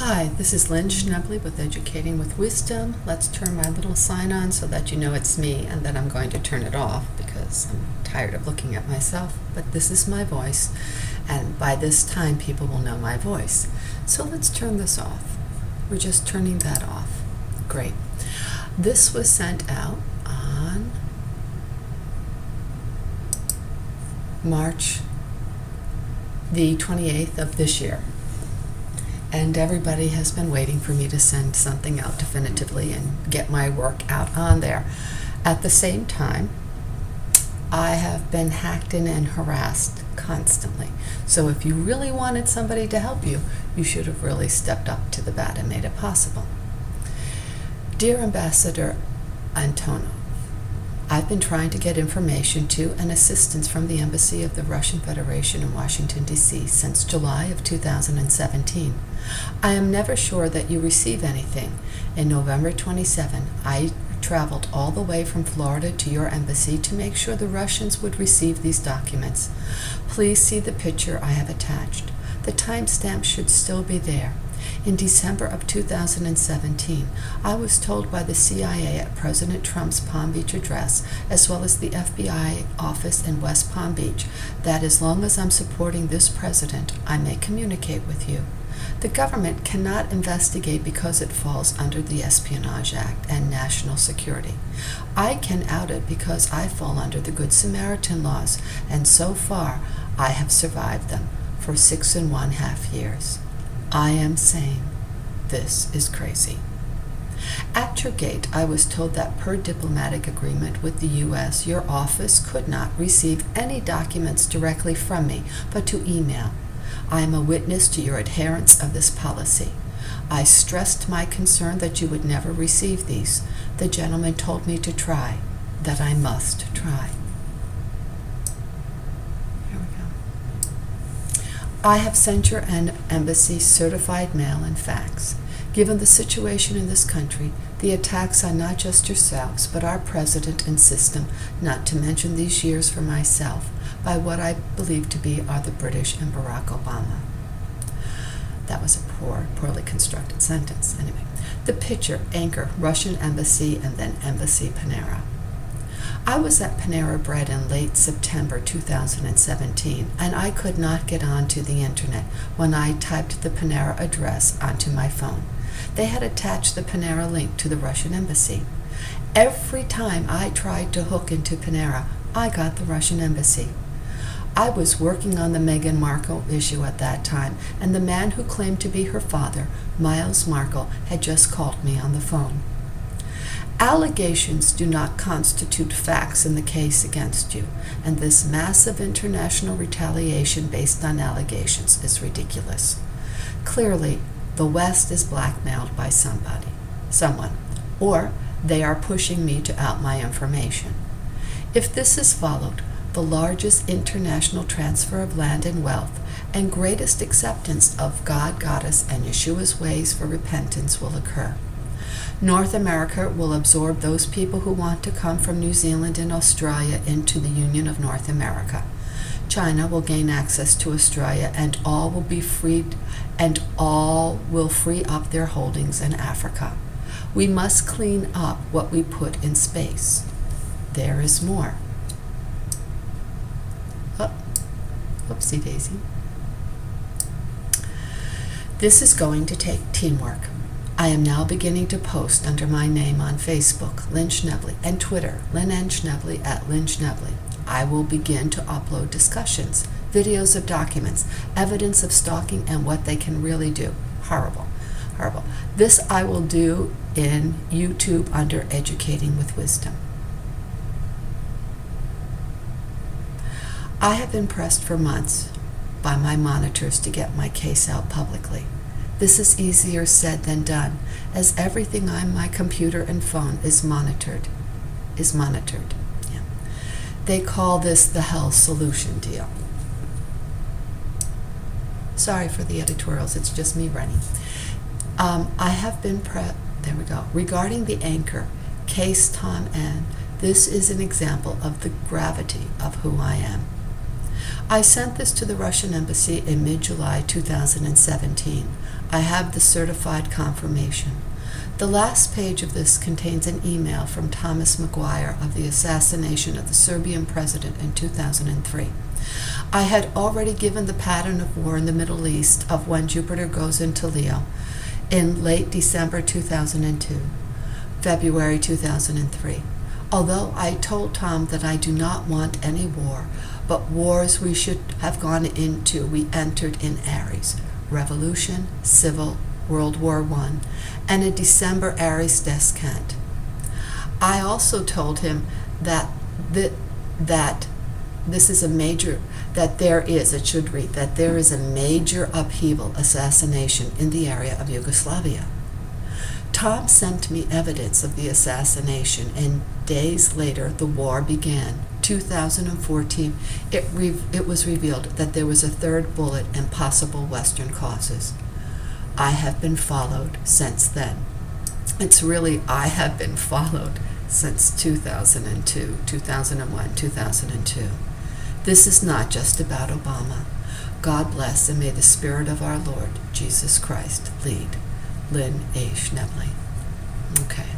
Hi, this is Lynn Schnebly with Educating with Wisdom. Let's turn my little sign on so that you know it's me, and then I'm going to turn it off because I'm tired of looking at myself. But this is my voice, and by this time people will know my voice. So let's turn this off. We're just turning that off. Great. This was sent out on March the 28th of this year. And everybody has been waiting for me to send something out definitively and get my work out on there. At the same time, I have been hacked in and harassed constantly. So if you really wanted somebody to help you, you should have really stepped up to the bat and made it possible. Dear Ambassador Antonov, I've been trying to get information to and assistance from the Embassy of the Russian Federation in Washington, D.C. since July of 2017. I am never sure that you receive anything. In November 27, I traveled all the way from Florida to your embassy to make sure the Russians would receive these documents. Please see the picture I have attached. The timestamp should still be there. In December of 2017, I was told by the CIA at President Trump's Palm Beach address, as well as the FBI office in West Palm Beach, that as long as I'm supporting this president, I may communicate with you. The government cannot investigate because it falls under the Espionage Act and national security. I can out it because I fall under the Good Samaritan laws, and so far I have survived them for 6.5 years. I am sane. This is crazy. At your gate, I was told that per diplomatic agreement with the U.S., your office could not receive any documents directly from me, but to email. I am a witness to your adherence of this policy. I stressed my concern that you would never receive these. The gentleman told me to try, that I must try. I have sent your embassy certified mail and fax. Given the situation in this country, the attacks on not just yourselves, but our president and system, not to mention these years for myself, by what I believe to be are the British and Barack Obama. That was a poorly constructed sentence. Anyway, the picture, anchor, Russian embassy, and then embassy Panera. I was at Panera Bread in late September 2017, and I could not get onto the internet when I typed the Panera address onto my phone. They had attached the Panera link to the Russian embassy. Every time I tried to hook into Panera, I got the Russian embassy. I was working on the Meghan Markle issue at that time, and the man who claimed to be her father, Miles Markle, had just called me on the phone. Allegations do not constitute facts in the case against you, and this massive international retaliation based on allegations is ridiculous. Clearly, the West is blackmailed by someone, or they are pushing me to out my information. If this is followed, the largest international transfer of land and wealth and greatest acceptance of God, Goddess, and Yeshua's ways for repentance will occur. North America will absorb those people who want to come from New Zealand and Australia into the Union of North America. China will gain access to Australia, and all will be freed, and all will free up their holdings in Africa. We must clean up what we put in space. There is more. Oopsie daisy. This is going to take teamwork. I am now beginning to post under my name on Facebook, Lynn Schnebly, and Twitter, Lynn N. Schnebly at Lynn Schnebly. I will begin to upload discussions, videos of documents, evidence of stalking, and what they can really do. Horrible. This I will do in YouTube under Educating with Wisdom. I have been pressed for months by my monitors to get my case out publicly. This is easier said than done, as everything on my computer and phone is monitored. Yeah. They call this the hell solution deal. Sorry for the editorials, it's just me running. I have been there we go. Regarding the anchor, case Tom N., this is an example of the gravity of who I am. I sent this to the Russian embassy in mid-July 2017. I have the certified confirmation. The last page of this contains an email from Thomas McGuire of the assassination of the Serbian president in 2003. I had already given the pattern of war in the Middle East of when Jupiter goes into Leo in late December 2002, February 2003. Although I told Tom that I do not want any war, but wars we should have gone into, we entered in Aries. Revolution, Civil, World War I, and a December Aries descant. I also told him that this is a major, that there is, it should read, that there is a major upheaval, assassination in the area of Yugoslavia. Tom sent me evidence of the assassination, and days later the war began. 2014, it was revealed that there was a third bullet and possible Western causes. I have been followed since then. It's really, I have been followed since 2002, 2001, 2002. This is not just about Obama. God bless, and may the Spirit of our Lord Jesus Christ lead. Lynn A. Schnebly. Okay.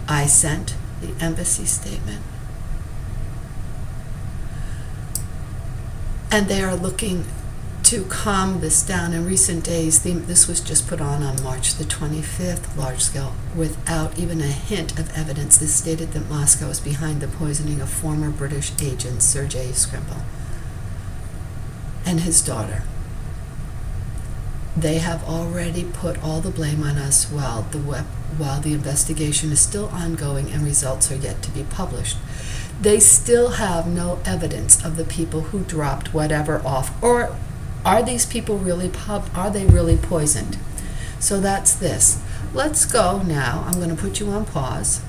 I sent the embassy statement. And they are looking to calm this down. In recent days, this was just put on March the 25th, large scale, without even a hint of evidence. This stated that Moscow is behind the poisoning of former British agent Sergei Skripal and his daughter. They have already put all the blame on us while the investigation is still ongoing and results are yet to be published. They still have no evidence of the people who dropped whatever off, or are these people really are they really poisoned? So that's this. Let's go now. I'm going to put you on pause.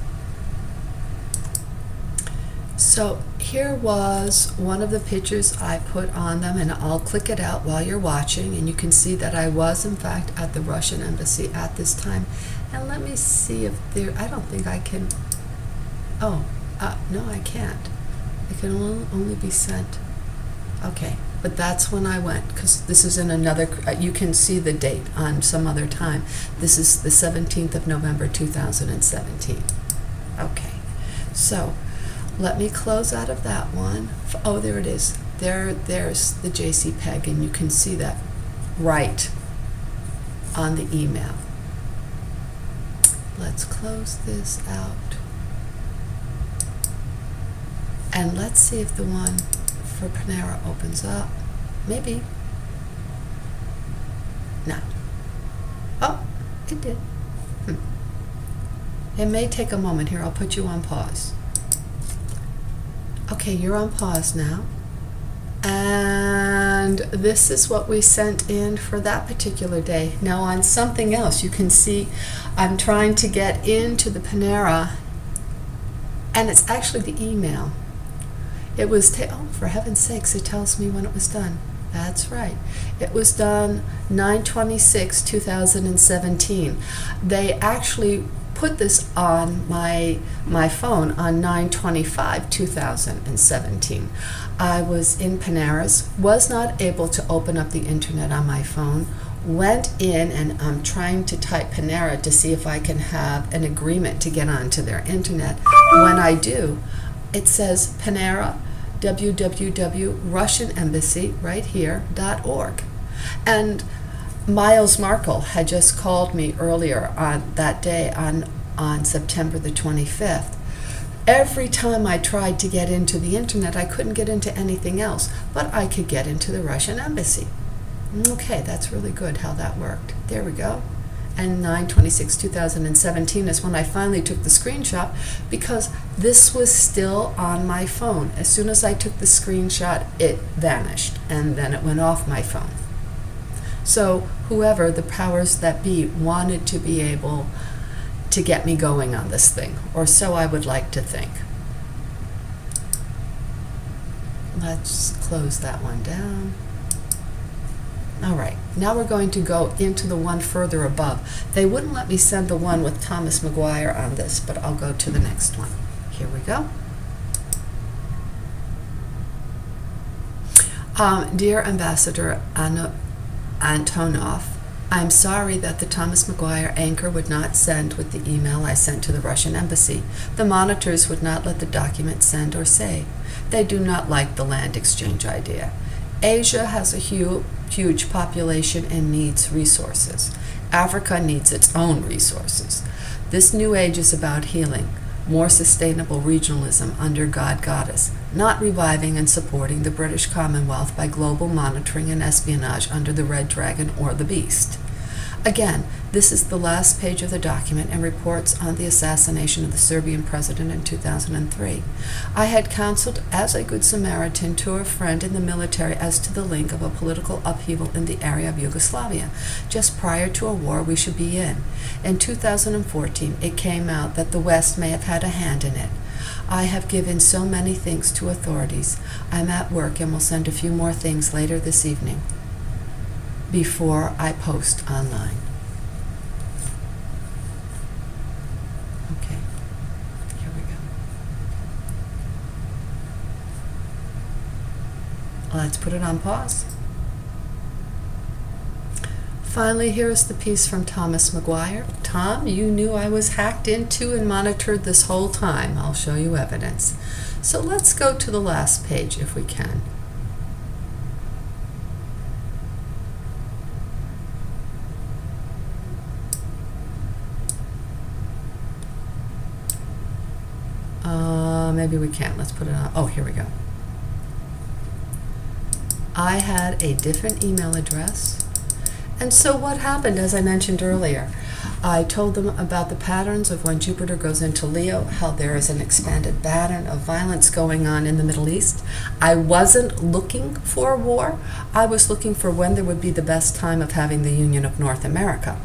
So here was one of the pictures I put on them, and I'll click it out while you're watching, and you can see that I was in fact at the Russian embassy at this time. And let me see if there, I don't think I can, no, I can't. It can only be sent. Okay, but that's when I went, because this is in another, you can see the date on some other time. This is the 17th of November, 2017. Okay, so let me close out of that one. Oh, there it is. There's the JCPEG, and you can see that right on the email. Let's close this out. And let's see if the one for Panera opens up. Maybe. No. Oh, it did. It may take a moment here. I'll put you on pause. Okay, you're on pause now. And this is what we sent in for that particular day. Now on something else, you can see I'm trying to get into the Panera, and it's actually the email. It was, oh, for heaven's sakes, it tells me when it was done. That's right. It was done 9/26/2017. They actually put this on my phone on 9/25/2017. I was in Panera's, was not able to open up the internet on my phone, went in, and I'm trying to type Panera to see if I can have an agreement to get onto their internet. When I do, it says Panera, www.russianembassy, right here, .org. And Miles Markle had just called me earlier on that day on September the 25th. Every time I tried to get into the internet, I couldn't get into anything else, but I could get into the Russian embassy. Okay, that's really good how that worked. There we go. And 9/26/2017 is when I finally took the screenshot, because this was still on my phone. As soon as I took the screenshot, it vanished, and then it went off my phone. So whoever the powers that be wanted to be able to get me going on this thing, or so I would like to think. Let's close that one down. All right, now we're going to go into the one further above. They wouldn't let me send the one with Thomas McGuire on this, but I'll go to the next one. Here we go. Dear Ambassador Antonov, I'm sorry that the Thomas McGuire anchor would not send with the email I sent to the Russian embassy. The monitors would not let the document send or say. They do not like the land exchange idea. Asia has a huge population and needs resources. Africa needs its own resources. This new age is about healing, more sustainable regionalism under God Goddess, not reviving and supporting the British Commonwealth by global monitoring and espionage under the Red Dragon or the Beast. Again, this is the last page of the document and reports on the assassination of the Serbian president in 2003. I had counseled as a Good Samaritan to a friend in the military as to the link of a political upheaval in the area of Yugoslavia, just prior to a war we should be in. In 2014, it came out that the West may have had a hand in it. I have given so many things to authorities. I'm at work and will send a few more things later this evening before I post online. Okay, here we go. Let's put it on pause. Finally, here is the piece from Thomas McGuire. Tom, you knew I was hacked into and monitored this whole time. I'll show you evidence. So let's go to the last page if we can. Maybe we can't. Let's put it on. Oh, here we go. I had a different email address. And so what happened, as I mentioned earlier, I told them about the patterns of when Jupiter goes into Leo, how there is an expanded pattern of violence going on in the Middle East. I wasn't looking for war. I was looking for when there would be the best time of having the Union of North America.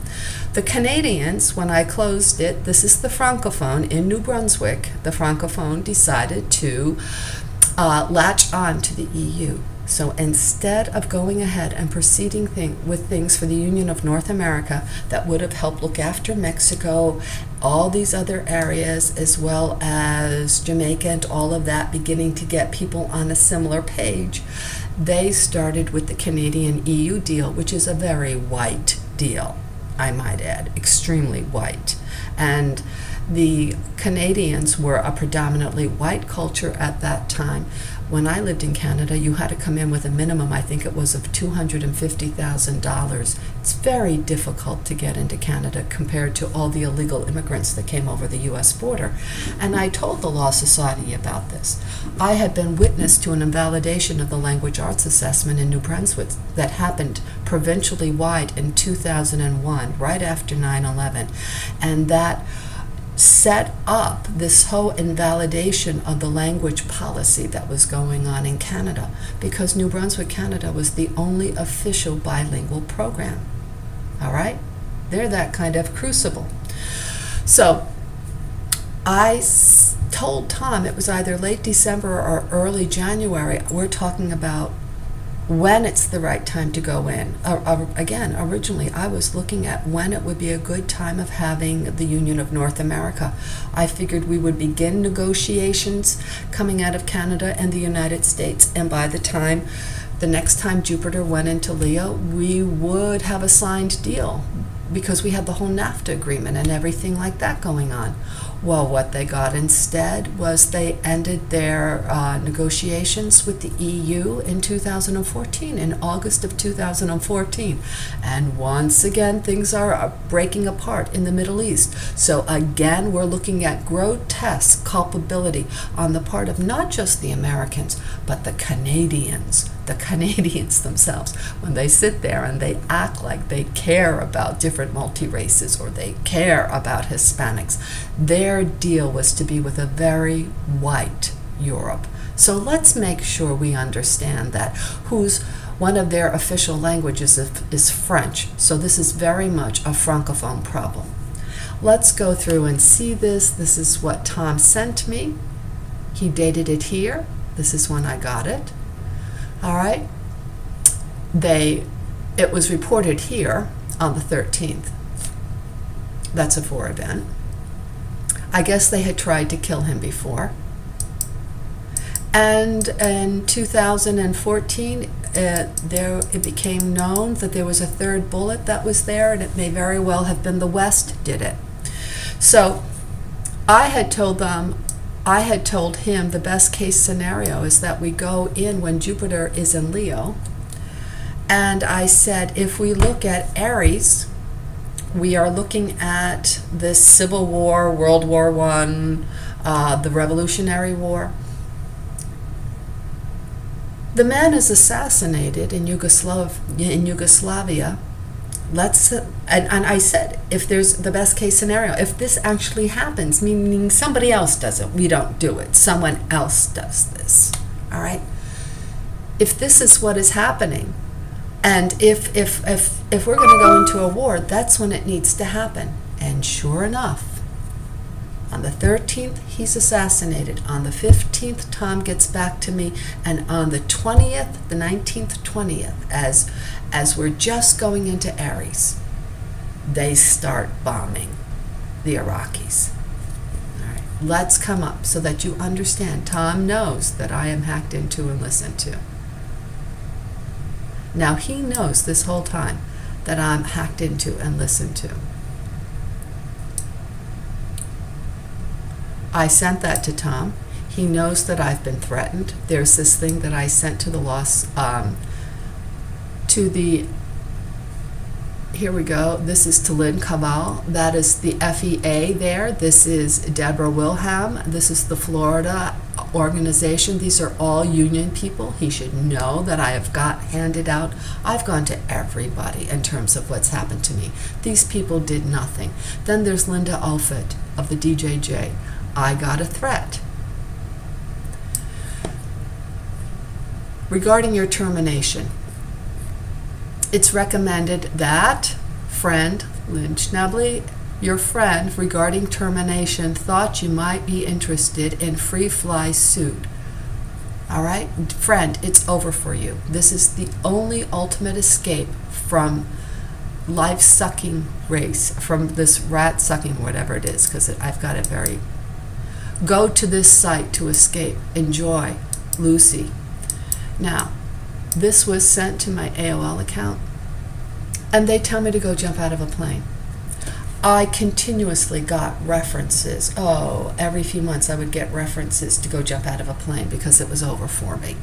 The Canadians, when I closed it, this is the Francophone in New Brunswick, the Francophone decided to latch on to the EU. So instead of going ahead and proceeding with things for the Union of North America that would have helped look after Mexico, all these other areas, as well as Jamaica and all of that, beginning to get people on a similar page, they started with the Canadian EU deal, which is a very white deal, I might add, extremely white. And the Canadians were a predominantly white culture at that time. When I lived in Canada, you had to come in with a minimum, I think it was, of $250,000. It's very difficult to get into Canada compared to all the illegal immigrants that came over the U.S. border. And I told the Law Society about this. I had been witness to an invalidation of the language arts assessment in New Brunswick that happened provincially wide in 2001, right after 9/11. And that set up this whole invalidation of the language policy that was going on in Canada, because New Brunswick, Canada was the only official bilingual program. All right? They're that kind of crucible. So I told Tom, it was either late December or early January, we're talking about when it's the right time to go in. Again, originally I was looking at when it would be a good time of having the Union of North America. I figured we would begin negotiations coming out of Canada and the United States, and by the next time Jupiter went into Leo, we would have a signed deal, because we had the whole NAFTA agreement and everything like that going on. Well, what they got instead was they ended their negotiations with the EU in 2014, in August of 2014. And once again, things are breaking apart in the Middle East. So again, we're looking at grotesque culpability on the part of not just the Americans, but the Canadians. The Canadians themselves, when they sit there and they act like they care about different multi-races or they care about Hispanics, their deal was to be with a very white Europe. So let's make sure we understand that one of their official languages is French. So this is very much a Francophone problem. Let's go through and see this. This is what Tom sent me. He dated it here. This is when I got it. All right. It was reported here on the 13th. That's a 4 event. I guess they had tried to kill him before. And in 2014, it became known that there was a third bullet that was there, and it may very well have been the West did it. So I had told him the best case scenario is that we go in when Jupiter is in Leo. And I said, if we look at Aries, we are looking at this Civil War, World War I, the Revolutionary War. The man is assassinated in Yugoslavia. And I said, if there's the best case scenario, if this actually happens, meaning somebody else does it, we don't do it, someone else does this, all right? If this is what is happening, and if we're going to go into a war, that's when it needs to happen. And sure enough, on the 13th, he's assassinated. On the 15th, Tom gets back to me. And on the 20th, the 19th, 20th, as we're just going into Aries, they start bombing the Iraqis. All right, let's come up so that you understand. Tom knows that I am hacked into and listened to. Now, he knows this whole time that I'm hacked into and listened to. I sent that to Tom. He knows that I've been threatened. There's this thing that I sent to the here we go. This is to Lynn Schnebly. That is the FEA there. This is Deborah Wilhelm. This is the Florida organization. These are all union people. He should know that I have handed out. I've gone to everybody in terms of what's happened to me. These people did nothing. Then there's Linda Alford of the DJJ. I got a threat. Regarding your termination, it's recommended that friend, Lynn Schnebly, your friend regarding termination thought you might be interested in free fly suit. All right? Friend, it's over for you. This is the only ultimate escape from life-sucking race, from this rat-sucking, whatever it is, because I've got it very... Go to this site to escape. Enjoy. Lucy. Now, this was sent to my AOL account, and they tell me to go jump out of a plane. I continuously got references. Oh, every few months I would get references to go jump out of a plane because it was over for me.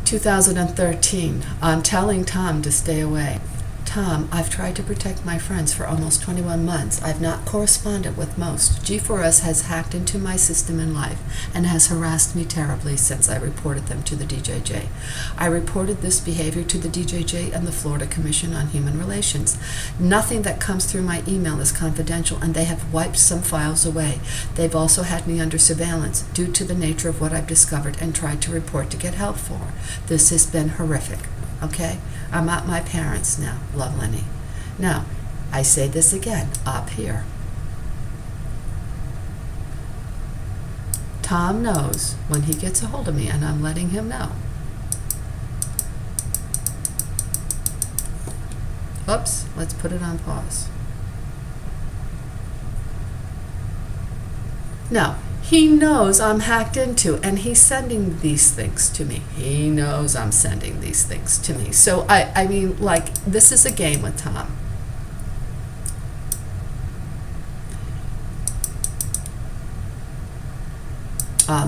2013, I'm telling Tom to stay away. Tom, I've tried to protect my friends for almost 21 months. I've not corresponded with most. G4S has hacked into my system in life and has harassed me terribly since I reported them to the DJJ. I reported this behavior to the DJJ and the Florida Commission on Human Relations. Nothing that comes through my email is confidential, and they have wiped some files away. They've also had me under surveillance due to the nature of what I've discovered and tried to report to get help for. This has been horrific. Okay? I'm at my parents' now. Love, Lenny. Now, I say this again, up here. Tom knows when he gets a hold of me, and I'm letting him know. Oops, let's put it on pause. Now, he knows I'm hacked into, and he's sending these things to me. He knows I'm sending these things to me. So, I mean, like, this is a game with Tom.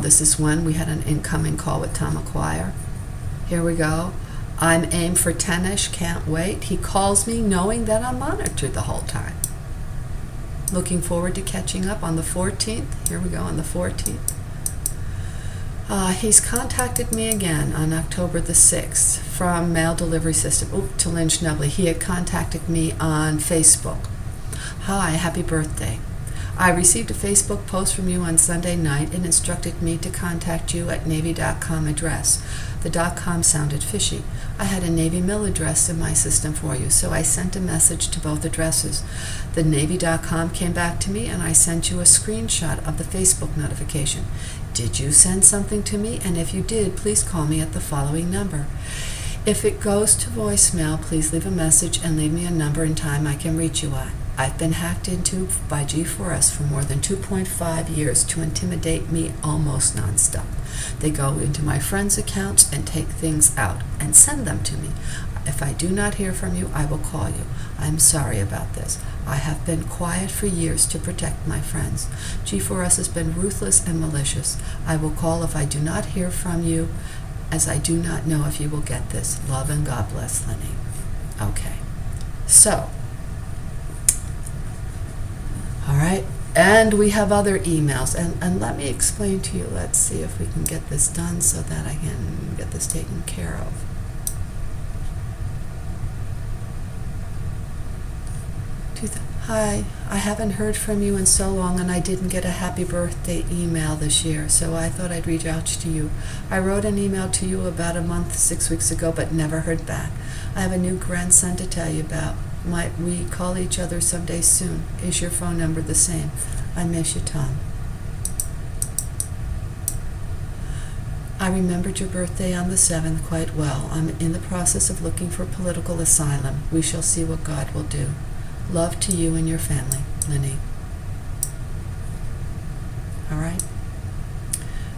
This is when we had an incoming call with Tom McGuire. Here we go. I'm aimed for 10-ish, can't wait. He calls me knowing that I'm monitored the whole time. Looking forward to catching up on the 14th. Here we go, on the 14th. He's contacted me again on October the 6th from Mail Delivery System. To Lynn Schnebly. He had contacted me on Facebook. Hi, happy birthday. I received a Facebook post from you on Sunday night and instructed me to contact you at Navy.com address. The .com sounded fishy. I had a Navy Mill address in my system for you, so I sent a message to both addresses. The Navy.com came back to me, and I sent you a screenshot of the Facebook notification. Did you send something to me? And if you did, please call me at the following number. If it goes to voicemail, please leave a message and leave me a number and time I can reach you at. I've been hacked into by G4S for more than 2.5 years to intimidate me almost nonstop. They go into my friends' accounts and take things out and send them to me. If I do not hear from you, I will call you. I'm sorry about this. I have been quiet for years to protect my friends. G4S has been ruthless and malicious. I will call if I do not hear from you, as I do not know if you will get this. Love and God bless, Lenny. Okay. So, all right, and we have other emails, and let me explain to you. Let's see if we can get this done so that I can get this taken care of. Hi, I haven't heard from you in so long, and I didn't get a happy birthday email this year, so I thought I'd reach out to you. I wrote an email to you about a month, 6 weeks ago, but never heard back. I have a new grandson to tell you about. Might we call each other someday soon? Is your phone number the same? I miss you, Tom. I remembered your birthday on the 7th quite well. I'm in the process of looking for political asylum. We shall see what God will do. Love to you and your family, Lenny. All right.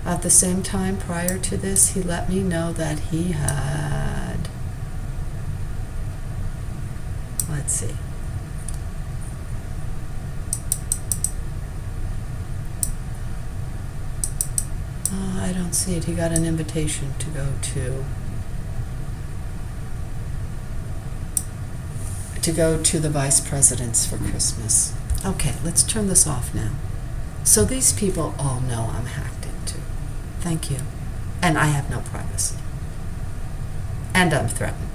At the same time, prior to this, he let me know that he had, let's see. I don't see it. He got an invitation to go to the vice presidents for Christmas. Okay, let's turn this off now. So these people all know I'm hacked into. Thank you. And I have no privacy. And I'm threatened.